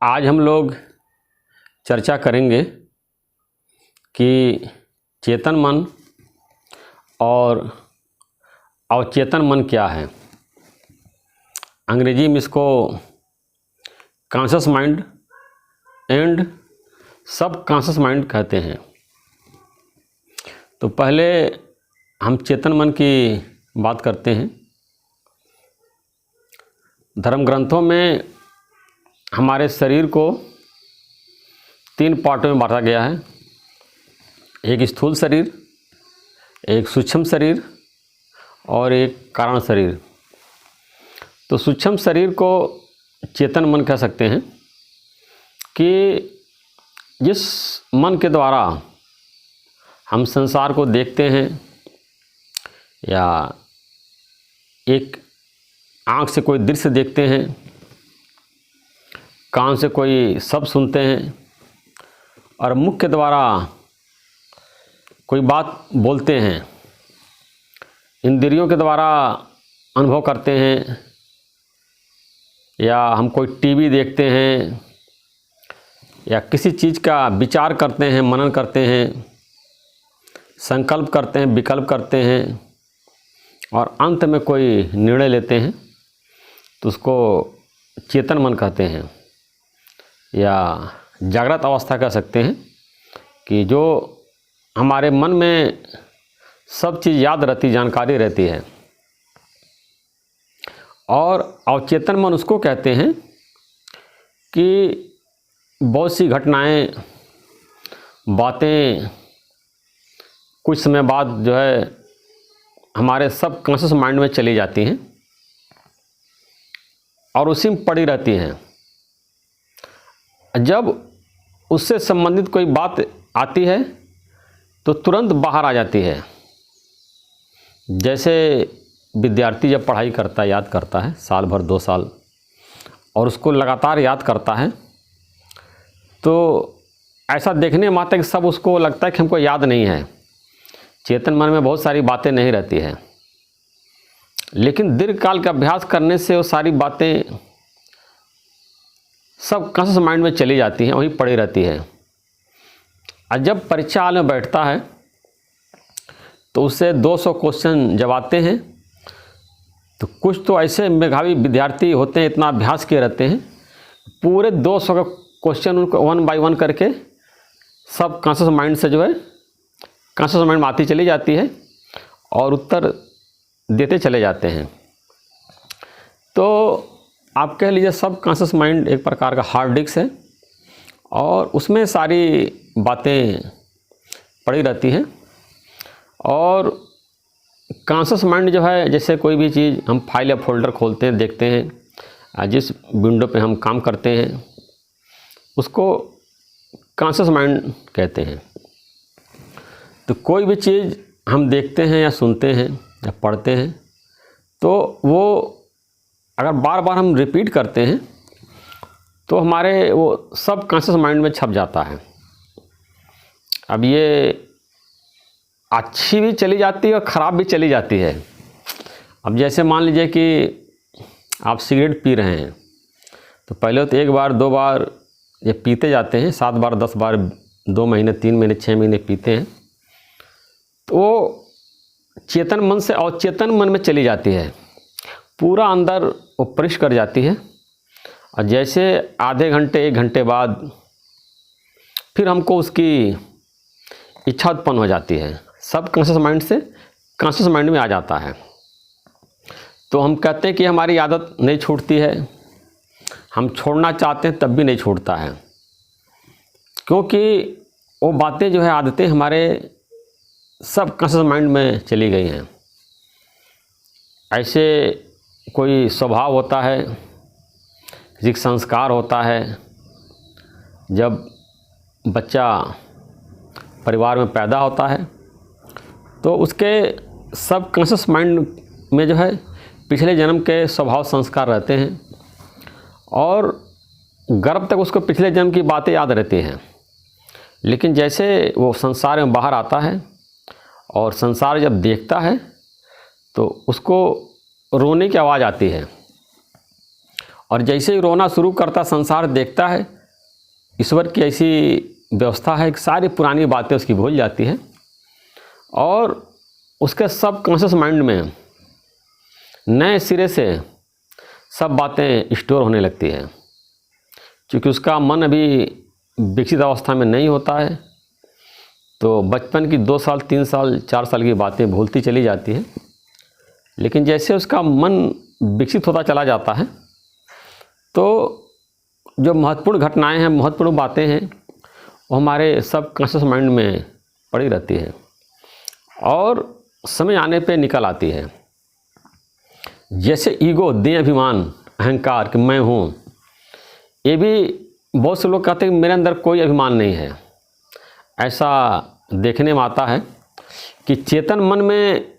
आज हम लोग चर्चा करेंगे कि चेतन मन और अवचेतन मन क्या है। अंग्रेजी में इसको कॉन्शस माइंड एंड सब कॉन्शस माइंड कहते हैं। तो पहले हम चेतन मन की बात करते हैं। धर्म ग्रंथों में हमारे शरीर को 3 पार्टों में बांटा गया है। एक स्थूल शरीर, एक सूक्ष्म शरीर और एक कारण शरीर। तो सूक्ष्म शरीर को चेतन मन कह सकते हैं कि जिस मन के द्वारा हम संसार को देखते हैं या एक आँख से कोई दृश्य देखते हैं, कान से कोई शब्द सुनते हैं और मुख के द्वारा कोई बात बोलते हैं, इंद्रियों के द्वारा अनुभव करते हैं या हम कोई टीवी देखते हैं या किसी चीज़ का विचार करते हैं, मनन करते हैं, संकल्प करते हैं, विकल्प करते हैं और अंत में कोई निर्णय लेते हैं, तो उसको चेतन मन कहते हैं या जागृत अवस्था कह सकते हैं। कि जो हमारे मन में सब चीज़ याद रहती, जानकारी रहती है। और अवचेतन मन उसको कहते हैं कि बहुत सी घटनाएं, बातें कुछ समय बाद जो है हमारे सब कॉन्शियस माइंड में चली जाती हैं और उसी में पड़ी रहती हैं। जब उससे संबंधित कोई बात आती है तो तुरंत बाहर आ जाती है। जैसे विद्यार्थी जब पढ़ाई करता है, याद करता है साल भर 2 साल और उसको लगातार याद करता है, तो ऐसा देखने मात्र कि सब उसको लगता है कि हमको याद नहीं है। चेतन मन में बहुत सारी बातें नहीं रहती है, लेकिन दीर्घकाल का अभ्यास करने से वो सारी बातें सब कॉन्शियस माइंड में चली जाती हैं, वहीं पड़ी रहती है। और जब परीक्षा हाल में बैठता है तो उससे 200 क्वेश्चन जब आते हैं तो कुछ तो ऐसे मेधावी विद्यार्थी होते हैं, इतना अभ्यास किए रहते हैं, पूरे 200 का क्वेश्चन उनको 1 बाय 1 करके सब कॉन्शियस माइंड से जो है कॉन्शियस माइंड में आती चली जाती है और उत्तर देते चले जाते हैं। तो आप कह लीजिए सब कॉन्शियस माइंड एक प्रकार का हार्ड डिस्क है और उसमें सारी बातें पड़ी रहती हैं। और कॉन्शियस माइंड जो है, जैसे कोई भी चीज़ हम फाइल या फोल्डर खोलते हैं, देखते हैं, जिस विंडो पे हम काम करते हैं उसको कॉन्शियस माइंड कहते हैं। तो कोई भी चीज़ हम देखते हैं या सुनते हैं या पढ़ते हैं तो वो अगर बार बार हम रिपीट करते हैं तो हमारे वो सब कॉन्शियस माइंड में छप जाता है। अब ये अच्छी भी चली जाती है और ख़राब भी चली जाती है। अब जैसे मान लीजिए कि आप सिगरेट पी रहे हैं तो पहले तो 1 बार 2 बार ये पीते जाते हैं, 7 बार 10 बार 2 महीने 3 महीने 6 महीने पीते हैं तो चेतन मन से अवचेतन मन में चली जाती है, पूरा अंदर वो प्रवेश कर जाती है। और जैसे आधे घंटे 1 घंटे बाद फिर हमको उसकी इच्छा उत्पन्न हो जाती है, सब कॉन्शियस माइंड से कॉन्शियस माइंड में आ जाता है। तो हम कहते हैं कि हमारी आदत नहीं छूटती है, हम छोड़ना चाहते हैं तब भी नहीं छूटता है, क्योंकि वो बातें जो है आदतें हमारे सब कॉन्शियस माइंड में चली गई हैं। ऐसे कोई स्वभाव होता है, किसी का संस्कार होता है। जब बच्चा परिवार में पैदा होता है तो उसके सब कॉन्शियस माइंड में जो है पिछले जन्म के स्वभाव संस्कार रहते हैं और गर्भ तक उसको पिछले जन्म की बातें याद रहती हैं। लेकिन जैसे वो संसार में बाहर आता है और संसार जब देखता है तो उसको रोने की आवाज़ आती है और जैसे ही रोना शुरू करता, संसार देखता है, ईश्वर की ऐसी व्यवस्था है कि सारी पुरानी बातें उसकी भूल जाती है और उसके सब कॉन्शियस माइंड में नए सिरे से सब बातें स्टोर होने लगती है। क्योंकि उसका मन अभी विकसित अवस्था में नहीं होता है, तो बचपन की 2 साल 3 साल 4 साल की बातें भूलती चली जाती है। लेकिन जैसे उसका मन विकसित होता चला जाता है, तो जो महत्वपूर्ण घटनाएं हैं, महत्वपूर्ण बातें हैं, वो हमारे सब कॉन्शियस माइंड में पड़ी रहती है और समय आने पे निकल आती है। जैसे ईगो, देह अभिमान, अहंकार कि मैं हूँ, ये भी बहुत से लोग कहते हैं कि मेरे अंदर कोई अभिमान नहीं है। ऐसा देखने में आता है कि चेतन मन में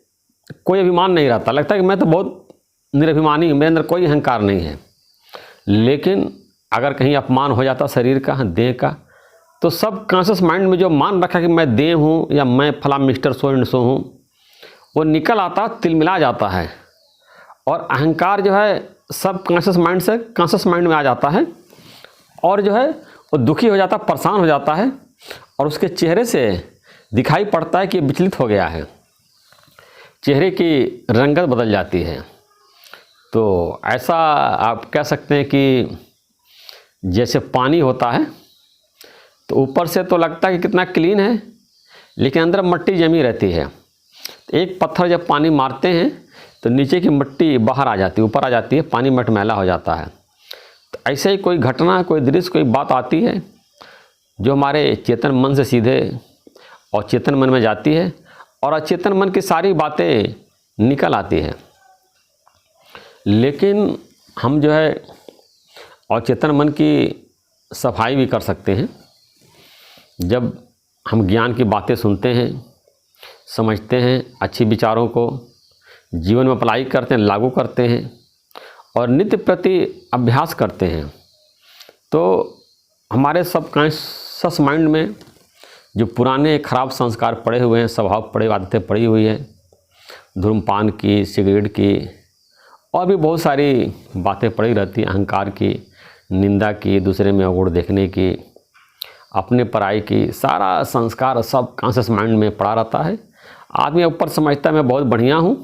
कोई अभिमान नहीं रहता, लगता है कि मैं तो बहुत निरभिमानी हूँ, मेरे अंदर कोई अहंकार नहीं है। लेकिन अगर कहीं अपमान हो जाता शरीर का, देह का, तो सब कॉन्शियस माइंड में जो मान रखा कि मैं देह हूँ या मैं फला मिस्टर सो एंड सो हूँ, वो निकल आता, तिलमिला जाता है और अहंकार जो है सब कॉन्शियस माइंड से कॉन्शियस माइंड में आ जाता है और जो है वो दुखी हो जाता, परेशान हो जाता है और उसके चेहरे से दिखाई पड़ता है कि विचलित हो गया है, चेहरे की रंगत बदल जाती है। तो ऐसा आप कह सकते हैं कि जैसे पानी होता है तो ऊपर से तो लगता है कि कितना क्लीन है, लेकिन अंदर मिट्टी जमी रहती है। एक पत्थर जब पानी मारते हैं तो नीचे की मिट्टी बाहर आ जाती है, ऊपर आ जाती है, पानी मटमैला हो जाता है। तो ऐसे ही कोई घटना, कोई दृश्य, कोई बात आती है जो हमारे चेतन मन से सीधे और चेतन मन में जाती है और अचेतन मन की सारी बातें निकल आती हैं। लेकिन हम जो है अचेतन मन की सफाई भी कर सकते हैं। जब हम ज्ञान की बातें सुनते हैं, समझते हैं, अच्छे विचारों को जीवन में अप्लाई करते हैं, लागू करते हैं और नित्य प्रति अभ्यास करते हैं, तो हमारे सबकॉन्शियस माइंड में जो पुराने खराब संस्कार पड़े हुए हैं, स्वभाव पड़े, आदतें पड़ी हुई हैं, धूम्रपान की, सिगरेट की और भी बहुत सारी बातें पड़ी रहती हैं, अहंकार की, निंदा की, दूसरे में अवगुण देखने की, अपने पराई की, सारा संस्कार सब कॉन्शियस माइंड में पड़ा रहता है। आदमी ऊपर समझता है मैं बहुत बढ़िया हूँ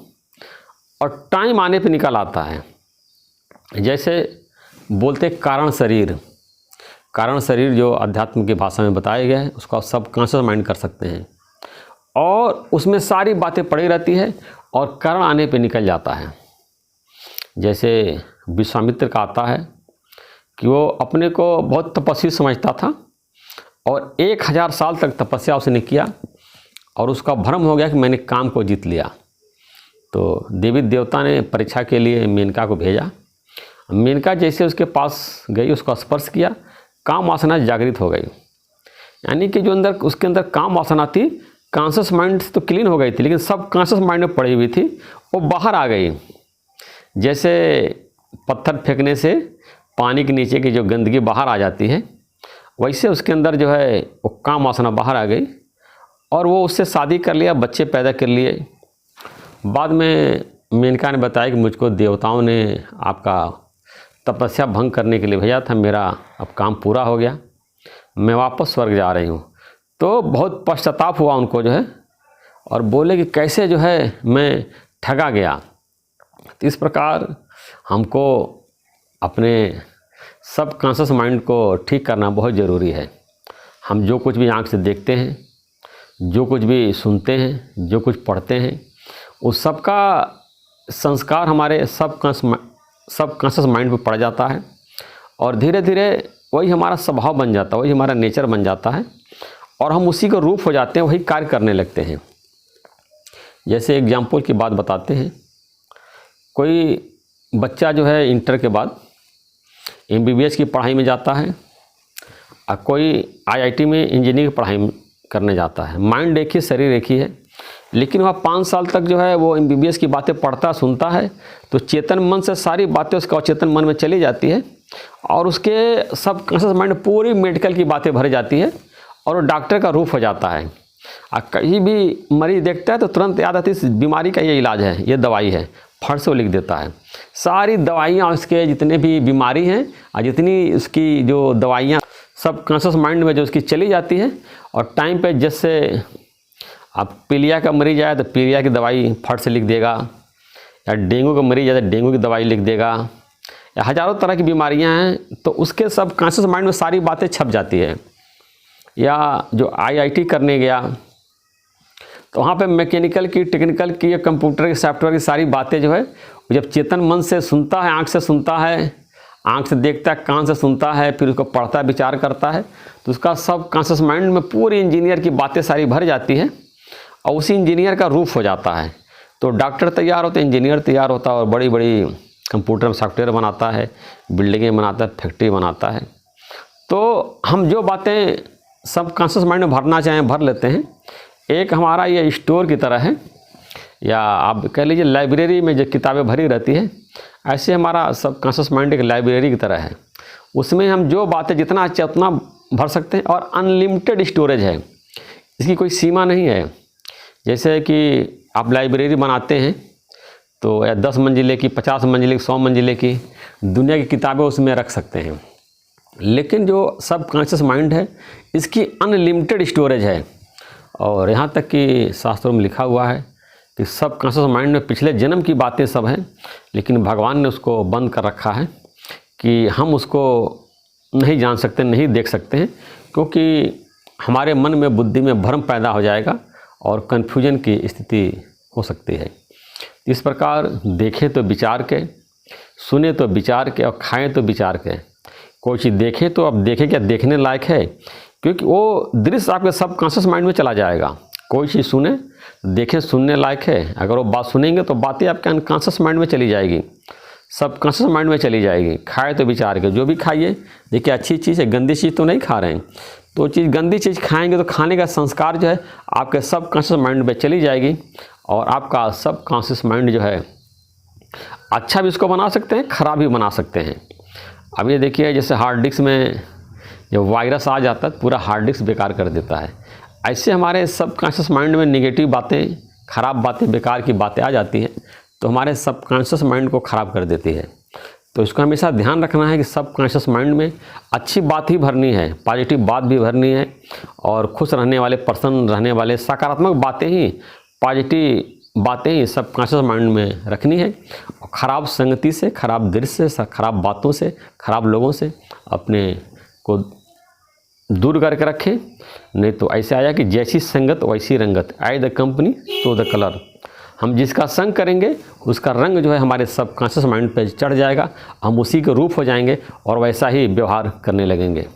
और टाइम आने पे निकल आता है। जैसे बोलते कारण शरीर, कारण शरीर जो अध्यात्म की भाषा में बताया गया है, उसको आप सब कॉन्शियस माइंड कर सकते हैं और उसमें सारी बातें पड़ी रहती है और कारण आने पे निकल जाता है। जैसे विश्वामित्र का आता है कि वो अपने को बहुत तपस्वी समझता था और 1000 साल तक तपस्या उसने किया और उसका भ्रम हो गया कि मैंने काम को जीत लिया। तो देवी देवता ने परीक्षा के लिए मेनका को भेजा। मेनका जैसे उसके पास गई, उसका स्पर्श किया, काम वासना जागृत हो गई। यानी कि जो अंदर उसके अंदर काम वासना थी, कॉन्शियस माइंड तो क्लीन हो गई थी, लेकिन सब कॉन्शियस माइंड में पड़ी हुई थी, वो बाहर आ गई। जैसे पत्थर फेंकने से पानी के नीचे की जो गंदगी बाहर आ जाती है, वैसे उसके अंदर जो है वो काम वासना बाहर आ गई और वो उससे शादी कर लिया, बच्चे पैदा कर लिए। बाद में मेनका ने बताया कि मुझको देवताओं ने आपका तपस्या भंग करने के लिए भेजा था, मेरा अब काम पूरा हो गया, मैं वापस स्वर्ग जा रही हूँ। तो बहुत पश्चाताप हुआ उनको जो है और बोले कि कैसे जो है मैं ठगा गया। तो इस प्रकार हमको अपने सब कॉन्शियस माइंड को ठीक करना बहुत ज़रूरी है। हम जो कुछ भी आँख से देखते हैं, जो कुछ भी सुनते हैं, जो कुछ पढ़ते हैं, उस सब का संस्कार हमारे सब कॉन्शियस माइंड पर पड़ जाता है और धीरे धीरे वही हमारा स्वभाव बन जाता है, वही हमारा नेचर बन जाता है और हम उसी को रूप हो जाते हैं, वही कार्य करने लगते हैं। जैसे एग्जाम्पल की बात बताते हैं, कोई बच्चा जो है इंटर के बाद MBBS की पढ़ाई में जाता है और कोई IIT में इंजीनियरिंग की पढ़ाई करने जाता है। माइंड एक ही, शरीर एक ही है, लेकिन वह 5 साल तक जो है वो MBBS की बातें पढ़ता सुनता है, तो चेतन मन से सारी बातें उसका अचेतन मन में चली जाती है और उसके सब कॉन्शियस माइंड पूरी मेडिकल की बातें भर जाती है और वो डॉक्टर का रूप हो जाता है। और कहीं भी मरीज देखता है तो तुरंत याद आती है इस बीमारी का ये इलाज है, ये दवाई है, फट से वो लिख देता है। सारी दवाइयाँ उसके जितने भी बीमारी हैं और जितनी उसकी जो दवाइयाँ सब कॉन्शियस माइंड में जो उसकी चली जाती है, और टाइम पे जैसे अब पीलिया का मरीज आया तो पीलिया की दवाई फट से लिख देगा, या डेंगू का मरीज आया तो डेंगू की दवाई लिख देगा, या हज़ारों तरह की बीमारियां हैं तो उसके सब कॉन्शियस माइंड में सारी बातें छप जाती है। या जो IIT करने गया तो वहाँ पे मैकेनिकल की, टेक्निकल की या कंप्यूटर की, सॉफ्टवेयर की सारी बातें जो है वो जब चेतन मन से सुनता है, आँख से सुनता है, आँख से देखता है, कान से सुनता है, फिर उसको पढ़ता है, विचार करता है, तो उसका सब कॉन्शियस माइंड में पूरी इंजीनियर की बातें सारी भर जाती है और उसी इंजीनियर का रूप हो जाता है। तो डॉक्टर तैयार होते, इंजीनियर तैयार होता है और बड़ी बड़ी कंप्यूटर में सॉफ्टवेयर बनाता है, बिल्डिंगें बनाता है, फैक्ट्री बनाता है। तो हम जो बातें सब कॉन्शियस माइंड में भरना चाहें भर लेते हैं। एक हमारा ये स्टोर की तरह है, या आप कह लीजिए लाइब्रेरी में जो किताबें भरी रहती है, ऐसे हमारा सब कॉन्शियस माइंड एक लाइब्रेरी की तरह है। उसमें हम जो बातें जितना अच्छा उतना भर सकते हैं और अनलिमिटेड स्टोरेज है, इसकी कोई सीमा नहीं है। जैसे कि आप लाइब्रेरी बनाते हैं तो या 10 मंजिले की, 50 मंजिले की, 100 मंजिले की दुनिया की किताबें उसमें रख सकते हैं, लेकिन जो सब कॉन्शियस माइंड है इसकी अनलिमिटेड स्टोरेज है। और यहाँ तक कि शास्त्रों में लिखा हुआ है कि सब कॉन्शियस माइंड में पिछले जन्म की बातें सब हैं, लेकिन भगवान ने उसको बंद कर रखा है कि हम उसको नहीं जान सकते, नहीं देख सकते हैं, क्योंकि हमारे मन में, बुद्धि में भ्रम पैदा हो जाएगा और कन्फ्यूजन की स्थिति हो सकती है। इस प्रकार देखें तो विचार के, सुने तो विचार के और खाएं तो विचार के। कोई चीज़ देखें तो अब देखें क्या देखने लायक है, क्योंकि वो दृश्य आपके सब कॉन्शियस माइंड में चला जाएगा। कोई चीज़ सुने, देखें, सुनने लायक है, अगर वो बात सुनेंगे तो बातें आपके अनकॉन्शियस माइंड में चली जाएगी, सब कॉन्शियस माइंड में चली जाएगी। खाए तो विचार के, जो भी खाइए देखिए अच्छी चीज़ है, गंदी चीज़ तो नहीं खा रहे हैं। तो चीज़ गंदी चीज़ खाएंगे तो खाने का संस्कार जो है आपके सब कॉन्शियस माइंड में चली जाएगी, और आपका सब कॉन्शियस माइंड जो है अच्छा भी उसको बना सकते हैं, ख़राब भी बना सकते हैं। अब ये देखिए जैसे हार्ड डिस्क में जब वायरस आ जाता है पूरा हार्ड डिस्क बेकार कर देता है, ऐसे हमारे सब कॉन्शियस माइंड में नेगेटिव बातें, ख़राब बातें, बेकार की बातें आ जाती हैं तो हमारे सब कॉन्शियस माइंड को ख़राब कर देती है। तो इसको हमेशा ध्यान रखना है कि सब कॉन्शियस माइंड में अच्छी बात ही भरनी है, पॉजिटिव बात भी भरनी है, और खुश रहने वाले, प्रसन्न रहने वाले, सकारात्मक बातें ही, पॉजिटिव बातें ही सब कॉन्शियस माइंड में रखनी है। और ख़राब संगति से, ख़राब दृश्य से, ख़राब बातों से, ख़राब लोगों से अपने को दूर करके रखें। नहीं तो ऐसे आया कि जैसी संगत वैसी रंगत, I the company so the colour. हम जिसका संग करेंगे उसका रंग जो है हमारे सब कॉन्शियस माइंड पे चढ़ जाएगा, हम उसी के रूप हो जाएंगे और वैसा ही व्यवहार करने लगेंगे।